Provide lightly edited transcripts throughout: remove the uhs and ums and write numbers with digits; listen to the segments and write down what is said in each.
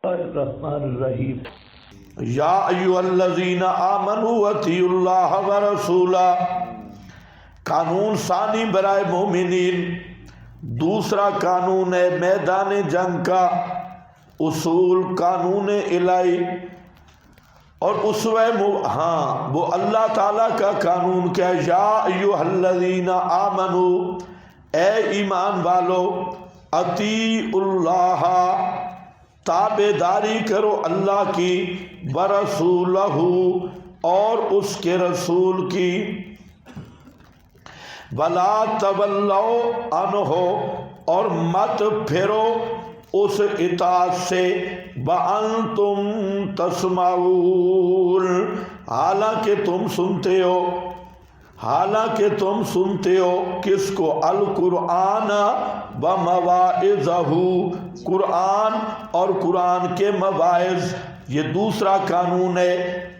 الرحمن الرحیم یا ایھا الذین آمنوا اطیعوا اللہ ورسولہ، قانون ثانی برائے مومنین، دوسرا قانون ہے میدان جنگ کا، اصول قانون الہی اور اسوہ وہ اللہ تعالیٰ کا قانون کیا؟ یا ایھا الذین آمنوا، اے ایمان والو، اطیعوا اللہ، تابعداری کرو اللہ کی، ورسولہ، اور اس کے رسول کی، ولا تولوا عنہ، اور مت پھرو اس اطاعت سے، وانتم تسمعون، حالانکہ تم سنتے ہو کس کو؟ القرآن و مواعظہ، قرآن اور قرآن کے مواعظ۔ یہ دوسرا قانون ہے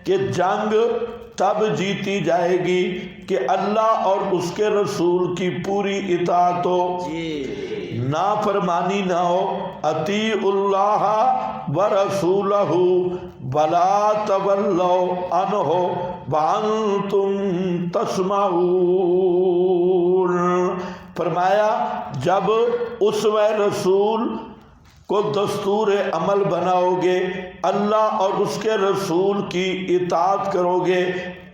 کہ جنگ تب جیتی جائے گی کہ اللہ اور اس کے رسول کی پوری اطاعت ہو، نافرمانی نہ ہو۔ اطیعوا اللہ ورسولہ ولا تولوا عنہ وانتم تسمعون۔ فرمایا جب اسوہ رسول کو دستور عمل بناؤ گے، اللہ اور اس کے رسول کی اطاعت کرو گے،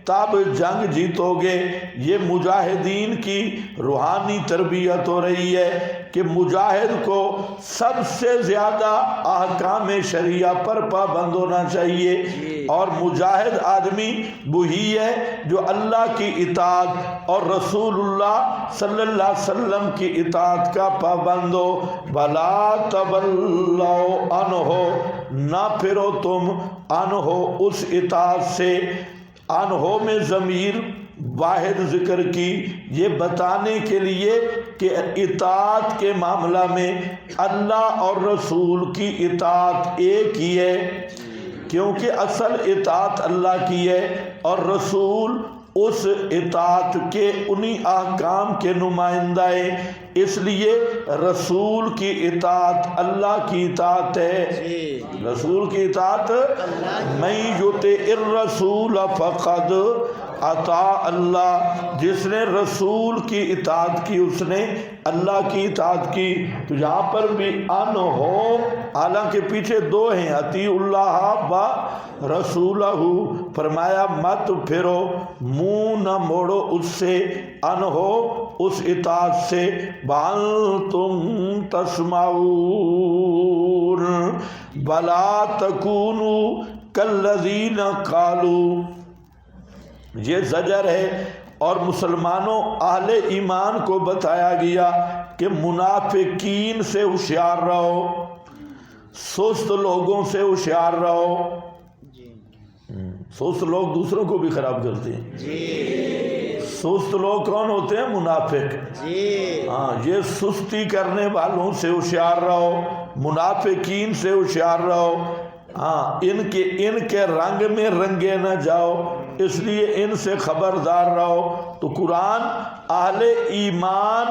تب جنگ جیتو گے۔ یہ مجاہدین کی روحانی تربیت ہو رہی ہے کہ مجاہد کو سب سے زیادہ احکام شریعہ پر پابند ہونا چاہیے، اور مجاہد آدمی وہی ہے جو اللہ کی اطاعت اور رسول اللہ صلی اللہ علیہ وسلم کی اطاعت کا پابند ہو۔ ولا تولوا عنہ، نہ پھرو تم عنہ، اس اطاعت سے۔ عنہ میں ضمیر واحد ذکر کی، یہ بتانے کے لیے کہ اطاعت کے معاملہ میں اللہ اور رسول کی اطاعت ایک ہی ہے، کیونکہ اصل اطاعت اللہ کی ہے اور رسول اس اطاعت کے انہی احکام کے نمائندہ ہیں، اس لیے رسول کی اطاعت اللہ کی اطاعت ہے۔ رسول کی اطاعت، من یطع الرسول فقد اطاع اللہ، جس نے رسول کی اطاعت کی اس نے اللہ کی اطاعت کی۔ تو یہاں پر بھی ان ہو، حالانکہ پیچھے دو ہیں، اطیعوا اللہ و رسولہ، فرمایا مت پھرو، منہ نہ موڑو اس سے، ان ہو اس اطاعت سے، وانتم تسمعون، ولا تکونوا کالذین قالوا، یہ زجر ہے۔ اور مسلمانوں اہل ایمان کو بتایا گیا کہ منافقین سے ہوشیار رہو، سست لوگوں سے ہوشیار رہو۔ سست لوگ دوسروں کو بھی خراب کرتے ہیں۔ سست لوگ کون ہوتے ہیں؟ منافق۔ ہاں، یہ سستی کرنے والوں سے ہوشیار رہو، منافقین سے ہوشیار رہو۔ ہاں، ان کے رنگ میں رنگے نہ جاؤ، اس لیے ان سے خبردار رہو۔ تو قرآن اہل ایمان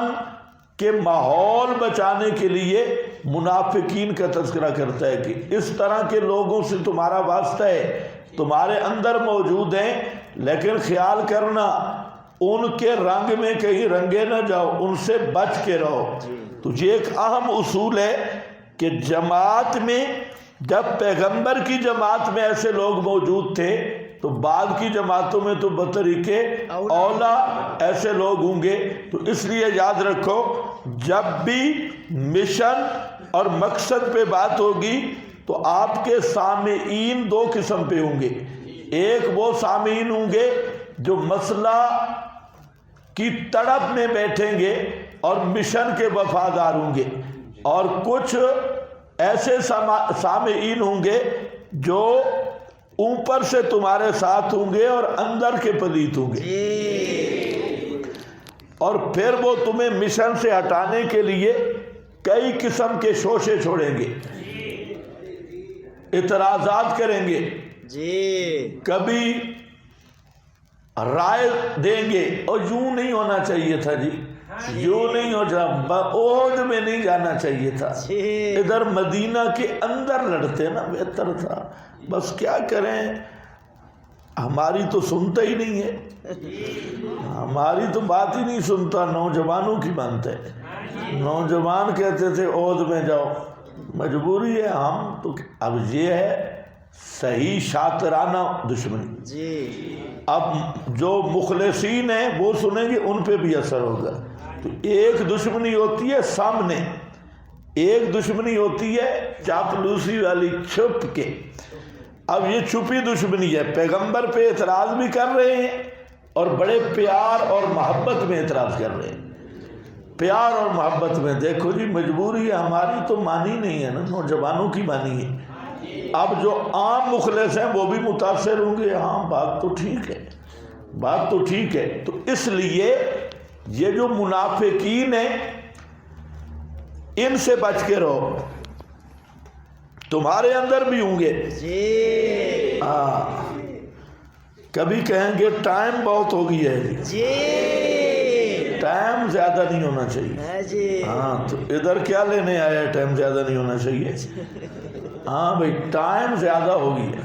کے ماحول بچانے کے لیے منافقین کا تذکرہ کرتا ہے کہ اس طرح کے لوگوں سے تمہارا واسطہ ہے، تمہارے اندر موجود ہیں، لیکن خیال کرنا ان کے رنگ میں کہیں رنگے نہ جاؤ، ان سے بچ کے رہو۔ تو یہ ایک اہم اصول ہے کہ جماعت میں، جب پیغمبر کی جماعت میں ایسے لوگ موجود تھے تو بعد کی جماعتوں میں تو بطریق اولا ایسے لوگ ہوں گے۔ تو اس لیے یاد رکھو، جب بھی مشن اور مقصد پہ بات ہوگی تو آپ کے سامعین دو قسم پہ ہوں گے۔ ایک وہ سامعین ہوں گے جو مسئلہ کی تڑپ میں بیٹھیں گے اور مشن کے وفادار ہوں گے، اور کچھ ایسے سامعین ہوں گے جو اوپر سے تمہارے ساتھ ہوں گے اور اندر کے پلیت ہوں گے، اور پھر وہ تمہیں مشن سے ہٹانے کے لیے کئی قسم کے شوشے چھوڑیں گے، اعتراضات کریں گے، کبھی رائے دیں گے، اور یوں نہیں ہونا چاہیے تھا جی، یوں نہیں ہو جا احد میں نہیں جانا چاہیے تھا، ادھر مدینہ کے اندر لڑتے نا بہتر تھا. بس کیا کریں، ہماری تو سنتا ہی نہیں ہے، ہماری تو بات ہی نہیں سنتا، نوجوانوں کی مانتے. نوجوان کہتے تھے احد میں جاؤ، مجبوری ہے ہم تو. اب یہ ہے صحیح شاطرانہ دشمنی. اب جو مخلصین ہیں وہ سنیں گے، ان پہ بھی اثر ہوگا. تو ایک دشمنی ہوتی ہے سامنے، ایک دشمنی ہوتی ہے چاپلوسی والی چھپ کے. اب یہ چھپی دشمنی ہے، پیغمبر پہ اعتراض بھی کر رہے ہیں اور بڑے پیار اور محبت میں اعتراض کر رہے ہیں. پیار اور محبت میں. دیکھو جی مجبوری ہے ہماری تو مانی نہیں ہے نا، نوجوانوں کی مانی ہے. اب جو عام مخلص ہیں وہ بھی متاثر ہوں گے، ہاں بات تو ٹھیک ہے، بات تو ٹھیک ہے. تو اس لیے یہ جو منافقین ہیں ان سے بچ کے رہو، تمہارے اندر بھی ہوں گے. ہاں کبھی کہیں گے ٹائم بہت ہو گئی ہے، ٹائم زیادہ نہیں ہونا چاہیے. ہاں تو ادھر کیا لینے آیا ہے، ٹائم زیادہ نہیں ہونا چاہیے. ہاں بھائی ٹائم زیادہ ہو گئی ہے.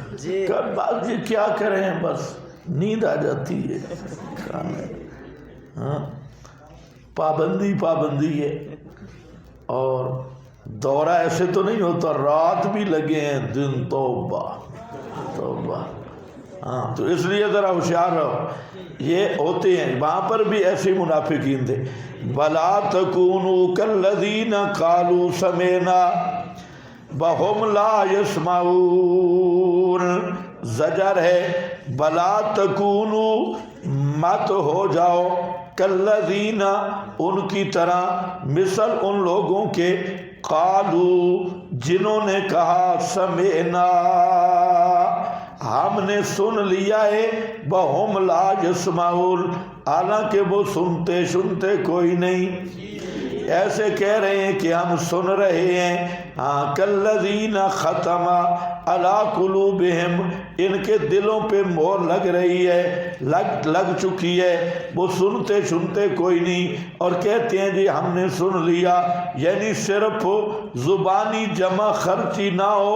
کب بات جی کیا کریں، بس نیند آ جاتی ہے. ہاں پابندی ہے. اور دورہ ایسے تو نہیں ہوتا، رات بھی لگے ہیں دن، توبہ. ہاں تو اس لیے ذرا ہوشیار رہو. یہ ہوتے ہیں، وہاں پر بھی ایسے منافقین تھے. وَلَا تَكُونُوا كَالَّذِينَ قَالُوا سَمِعْنَا وَهُمْ لَا يَسْمَعُونَ. زجر ہے وَلَا تَكُونُوا، مت ہو جاؤ، کالذین، ان کی طرح، مثل ان لوگوں کے، قالوا، جنہوں نے کہا، سمعنا، ہم نے سن لیا ہے، وَهُمْ لَا يَسْمَعُونَ، حالانکہ وہ سنتے کوئی نہیں. ایسے کہہ رہے ہیں کہ ہم سن رہے ہیں. ہاں کالذین ختم علی قلوبہم، ان کے دلوں پہ مہر لگ رہی ہے، لگ چکی ہے، وہ سنتے کوئی نہیں. اور کہتے ہیں جی ہم نے سن لیا، یعنی صرف زبانی جمع خرچی نہ ہو،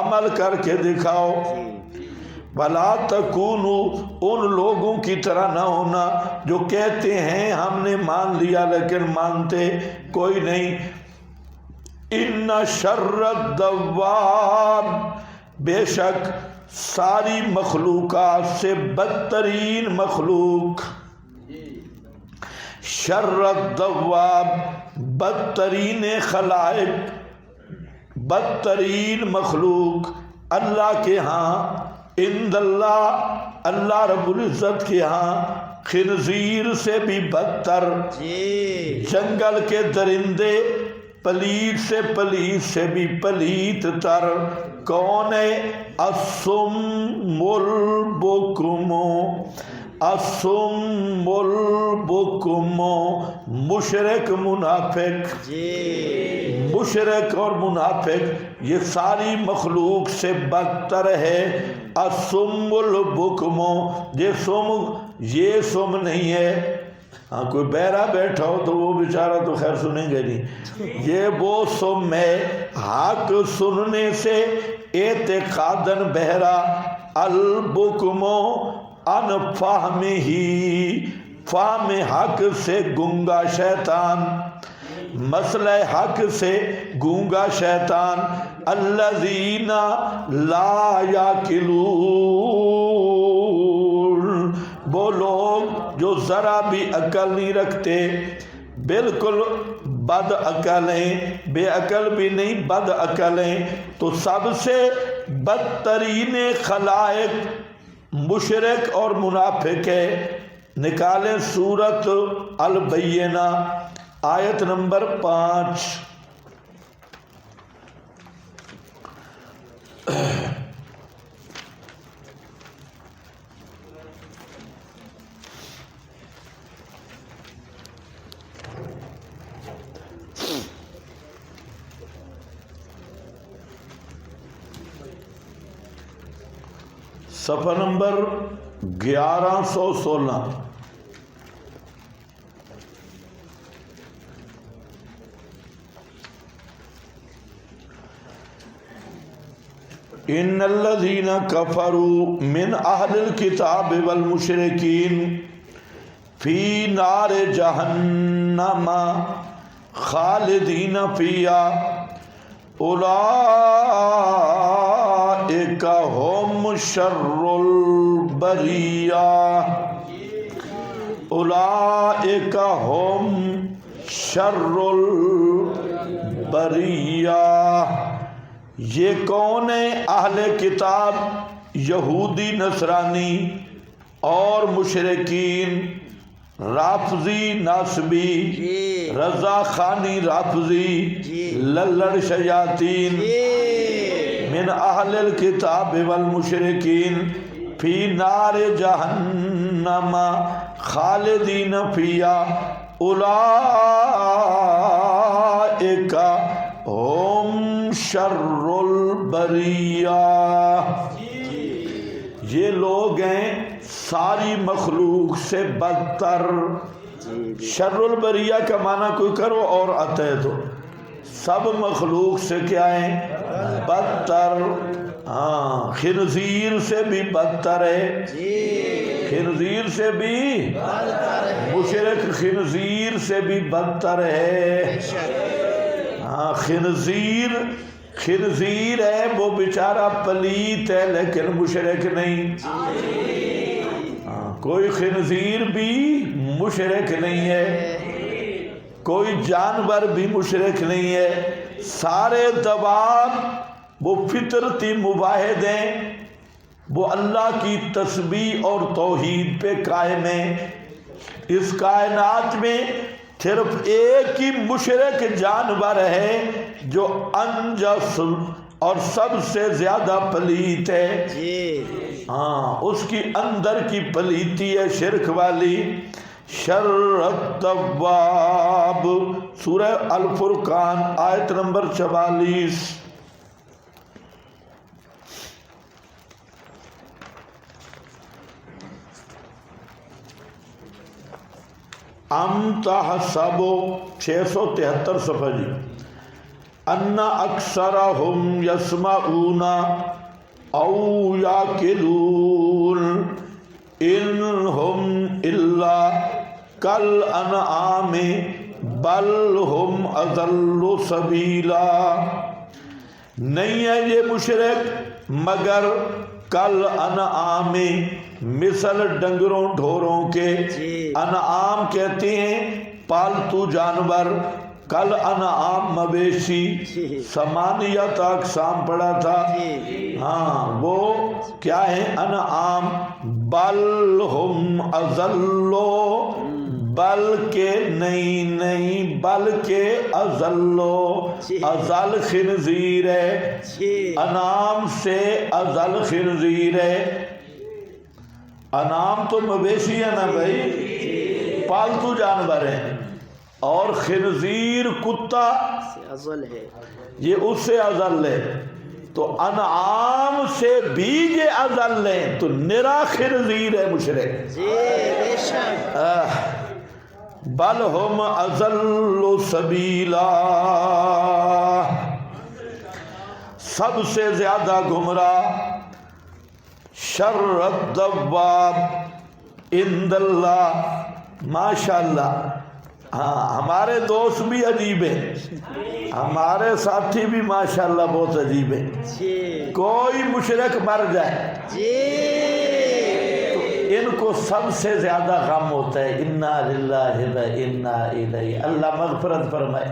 عمل کر کے دکھاؤ. وَلَا تَكُونُوا، ان لوگوں کی طرح نہ ہونا جو کہتے ہیں ہم نے مان لیا لیکن مانتے کوئی نہیں. اِنَّ شَرَّ الدَّوَّابِ، بے شک ساری مخلوقات سے بدترین مخلوق. شَرَّ الدَّوَّابِ، بدترین خلائق، بدترین مخلوق اللہ کے ہاں، عند اللہ، اللہ رب العزت کے ہاں، خنزیر سے بھی بدتر. جنگل کے درندے پلیت سے بھی پلیت تر. کون ہے؟ الصم البکم، الصم البکم، مشرک منافق. مشرک اور منافق یہ ساری مخلوق سے بدتر ہے. الصم البکم، یہ سم نہیں ہے. ہاں کوئی بہرا بیٹھا ہو تو وہ بیچارہ تو خیر سنیں گے نہیں. یہ وہ سم ہے حق سننے سے اعتقاداً بہرا. البکم ان فہمہ، فہم حق سے گنگا شیطان، مسئلہ حق سے گونگا شیطان. الذین لا یاکلون، وہ لوگ جو ذرا بھی عقل نہیں رکھتے، بالکل بد عقل ہیں، بے عقل بھی نہیں بد عقل ہیں. تو سب سے بدترین خلائق مشرک اور منافق ہے. نکالیں سورۃ البینہ آیت نمبر 5. صفحہ نمبر 1116. ان الذین کفروا من اہل الکتاب والمشرکین فی نار جہنم خالدین فیہا اولئک هم شر البریہ اولئک هم شر البریہ۔ یہ کون ہیں؟ اہل کتاب، یہودی نصرانی اور مشرکین، رافضی ناصبی، رضا خانی رافضی، للڑ شیاطین، من اہل الکتاب والمشرکین فی نار جہنم خالدین فیہا اولئک هم شر البریہ۔ یہ لوگ ہیں ساری مخلوق سے بدتر۔ شر البریہ کا معنی کوئی کرو اور آتا ہے تو سب مخلوق سے کیا ہے؟ بدتر۔ ہاں، خنزیر سے بھی بدتر ہے، خنزیر سے بھی، مشرک خنزیر سے بھی بدتر ہے۔ ہاں، خنزیر ہے وہ بیچارہ پلیت ہے لیکن مشرک نہیں۔ کوئی خنزیر بھی مشرک نہیں ہے، کوئی جانور بھی مشرک نہیں ہے، سارے دواب وہ فطرتی مواحد ہیں، وہ اللہ کی تسبیح اور توحید پہ قائم ہیں۔ اس کائنات میں صرف ایک ہی مشرک جانور ہے جو انجس اور سب سے زیادہ پلیت ہے۔ ہاں، اس کی اندر کی پلیتی ہے شرک والی۔ شر الدواب، سورہ الفرقان آیت نمبر 44۔ ام تحسب 673 صفحہ جی، ان اکثرہم یسمعون او یاکلون انہم الا کالانعام بل ہم اضل سبیلا۔ نہیں ہے یہ مشرک مگر کل انعام، مثل ڈنگروں ڈھوروں کے۔ انعام کہتے ہیں پالتو جانور، کل انعام مویشی، ثمانیت اقسام پڑھا تھا۔ ہاں، وہ کیا ہے؟ انعام۔ بل ہم اضلو، بلکہ نہیں بلکہ اضلو، ازل خنزیر ہے، انعام سے ازل خنزیر ہے۔ انعام تو مویشی ہے نا بھائی، پالتو جانور ہیں، اور خنزیر کتا یہ اس سے ازل ہے، تو انعام سے بھی یہ ازل ہے، تو نرا خنزیر ہے مشرک۔ بل ہم اضل سبیلا، سب سے زیادہ گمراہ۔ شر الدواب عند اللہ، ماشاءاللہ۔ ہاں، ہمارے دوست بھی عجیب ہیں، ہمارے ساتھی بھی ماشاءاللہ بہت عجیب ہیں۔ کوئی مشرک مر جائے تو ان کو سب سے زیادہ غم ہوتا ہے، انا للہ و انا الیہ، اللہ مغفرت فرمائے۔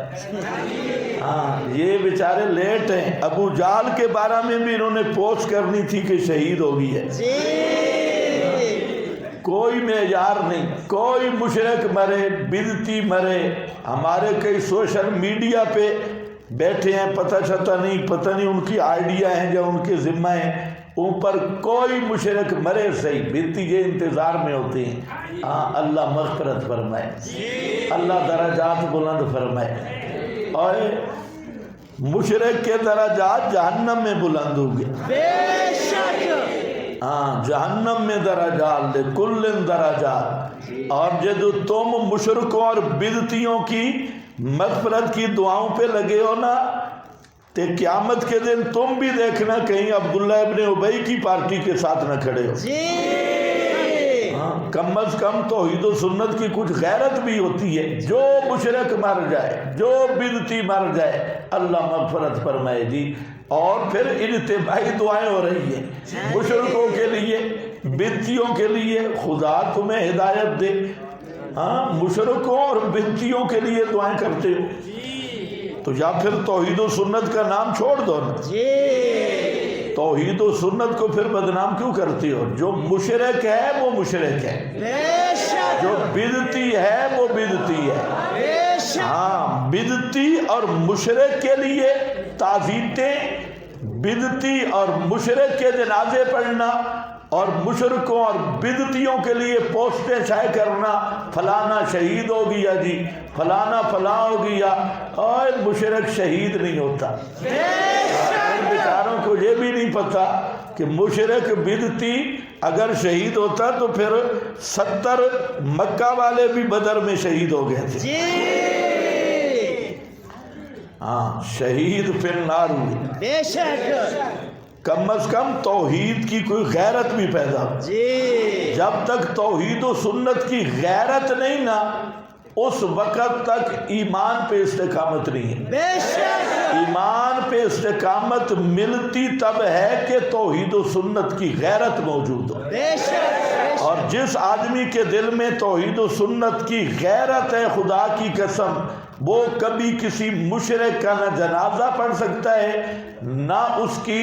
ہاں، یہ بیچارے لیٹ ہیں۔ ابو جہل کے بارے میں بھی انہوں نے پوسٹ کرنی تھی کہ شہید ہو گئی ہے۔ کوئی معیار نہیں، کوئی مشرک مرے، بدعتی مرے۔ ہمارے کئی سوشل میڈیا پہ بیٹھے ہیں، پتہ نہیں ان کی آئیڈیا ہیں یا ان کے ذمہ ہیں، ان پر کوئی مشرک مرے صحیح، بدعتی یہ انتظار میں ہوتے ہیں۔ ہاں، اللہ مغفرت فرمائے، اللہ درجات بلند فرمائے، اور مشرک کے درجات جہنم میں بلند ہوں گے بے شک۔ ہاں، جہنم میں درجات دے کل درجات۔ اور جب تم مشرکوں اور بدعتیوں کی مغفرت کی دعاؤں پہ لگے ہو نا، تو قیامت کے دن تم بھی دیکھنا کہیں عبداللہ ابن ابی کی پارٹی کے ساتھ نہ کھڑے ہو. کم از کم توحید و سنت کی کچھ غیرت بھی ہوتی ہے. جو مشرک مر جائے، جو بدعتی مر جائے، اللہ مغفرت فرمائے جی. اور پھر اجتماعی دعائیں ہو رہی ہیں مشرکوں کے لیے، بدعتیوں کے لیے. خدا تمہیں ہدایت دے. مشرکوں اور بدعتیوں کے لیے دعائیں کرتے ہو تو یا پھر توحید و سنت کا نام چھوڑ دو نا. توحید و سنت کو پھر بدنام کیوں کرتی ہو؟ جو مشرک ہے وہ مشرک ہے، جو بدعتی ہے وہ بدعتی ہے. ہاں، بدعتی اور مشرک کے لیے تعزیتیں، بدعتی اور مشرک کے جنازے پڑھنا اور مشرکوں اور بدعتیوں کے لیے پوسٹیں شائع کرنا، فلانا شہید ہو گیا جی، فلانا فلاں ہو گیا. اور مشرک شہید نہیں ہوتا. ان بیچاروں کو یہ بھی نہیں پتا کہ مشرک بدعتی اگر شہید ہوتا تو پھر 70 مکہ والے بھی بدر میں شہید ہو گئے تھے. ہاں، شہید پھر نار ہوئی. بے شک کم از کم توحید کی کوئی غیرت بھی پیدا ہو. جب تک توحید و سنت کی غیرت نہیں نا، اس وقت تک ایمان پہ استقامت نہیں ہے. بے شک ایمان پہ استقامت ملتی تب ہے کہ توحید و سنت کی غیرت موجود ہو. بے شک اور جس آدمی کے دل میں توحید و سنت کی غیرت ہے، خدا کی قسم وہ کبھی کسی مشرک کا نہ جنازہ پڑھ سکتا ہے، نہ اس کی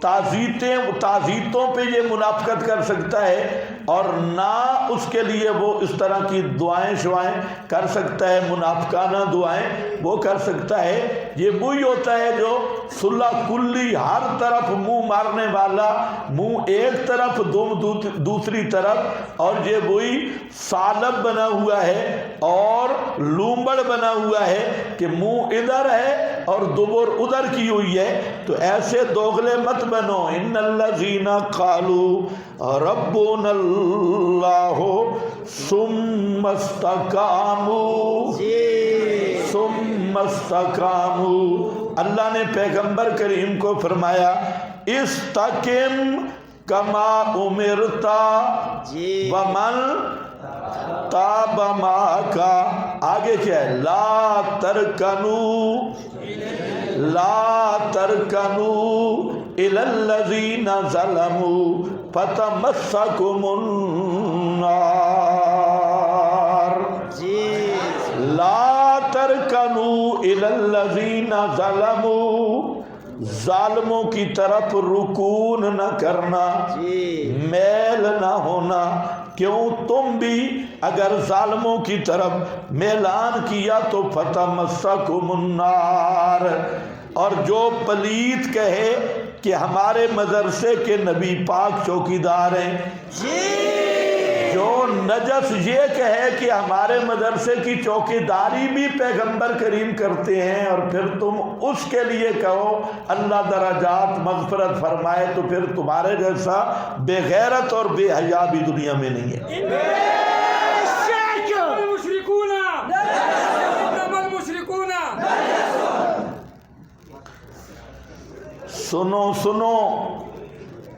تعزیتوں پہ یہ منافقت کر سکتا ہے، اور نہ اس کے لیے وہ اس طرح کی دعائیں شوائیں کر سکتا ہے، منافقانہ دعائیں وہ کر سکتا ہے. یہ وہی ہوتا ہے جو صلح کلی، ہر طرف منہ مارنے والا، منہ ایک طرف دم دوسری طرف، اور یہ وہی سالب بنا ہوا ہے اور لومبڑ بنا ہوا ہے کہ منہ ادھر ہے اور دبر ادھر کی ہوئی ہے. تو ایسے دوغلے مت بنو. ان الذین قالوا ربنا اللہ ثم استقاموا، ثم استقاموا. اللہ نے پیغمبر کریم کو فرمایا استقم کما امرتا ومن تاب معک. آگے کیا ہے؟ لا ترکنوا الی الذین ظلموا فتمسکم النار. لا ترکنوا الی الذین ظلموا، ظالموں کی طرف رکون نہ کرنا، میل نہ ہونا. کیوں؟ تم بھی اگر ظالموں کی طرف میلان کیا تو فتمسکم النار. اور جو پلیت کہے کہ ہمارے مدرسے کے نبی پاک چوکیدار ہیں، جو نجس یہ کہے کہ ہمارے مدرسے کی چوکیداری بھی پیغمبر کریم کرتے ہیں، اور پھر تم اس کے لیے کہو اللہ درجات مغفرت فرمائے، تو پھر تمہارے جیسا بے غیرت اور بے حیا بھی دنیا میں نہیں ہے. سنو سنو،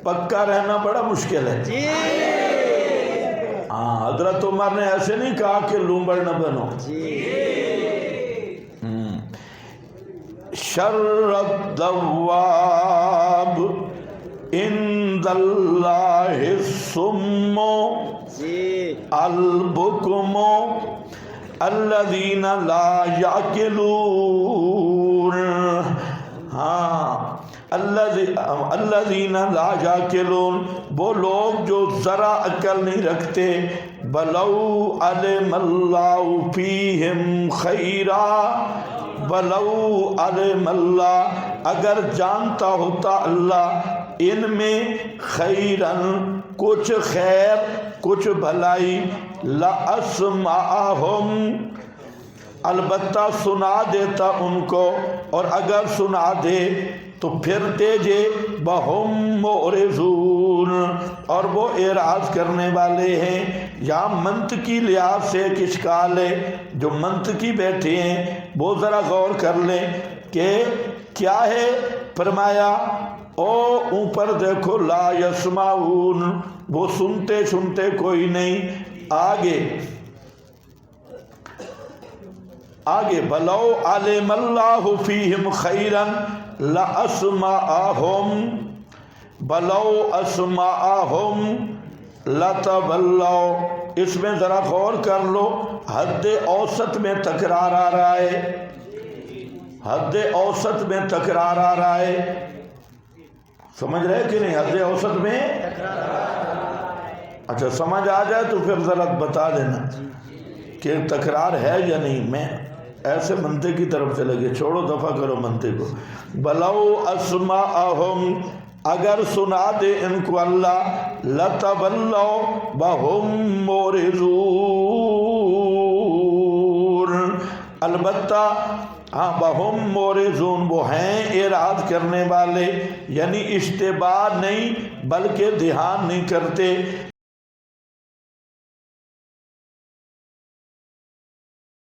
پکا رہنا بڑا مشکل ہے. ہاں، حضرت عمر نے ایسے نہیں کہا کہ لومبڑ نہ بنو. شر الدواب عند اللہ الصم البکم الذین لا یعقلون. ہاں، الذین لا یعقلون، وہ لوگ جو ذرا عقل نہیں رکھتے. بلو علم اللہ فیہم خیرا، بلو علم اللہ، اگر جانتا ہوتا اللہ ان میں خیرن، کچھ خیر کچھ بھلائی، لاسمعہم، البتہ سنا دیتا ان کو. اور اگر سنا دے تو پھر تیجے بہم معرضون، اور وہ اعراض کرنے والے ہیں. یہاں منطقی لحاظ سے ایک اشکال ہے. جو منطقی بیٹھے ہیں وہ ذرا غور کر لیں کہ کیا ہے؟ فرمایا او اوپر دیکھو لا یسمعون، وہ سنتے سنتے کوئی نہیں۔ آگے بلو علم اللہ فیہم خیرا لاسمعہم، بلو اسمعہم لتولوا۔ اس میں ذرا غور کر لو، حد اوسط میں تکرار آ رہا ہے، حد اوسط میں تکرار آ رہا ہے، سمجھ رہے کہ نہیں؟ حد اوسط میں اچھا سمجھ آ جائے تو پھر ذرا بتا دینا کہ تکرار ہے یا نہیں۔ میں ایسے منطق کی طرف چلے گئے، چھوڑو دفع کرو منطق کو۔ بلو اسمعہم، اگر سنا دے ان کو اللہ، لتولوا وہم معرضون، البتہ ہاں وہم معرضون، وہ ہیں اعراض کرنے والے، یعنی اشتباہ نہیں بلکہ دھیان نہیں کرتے۔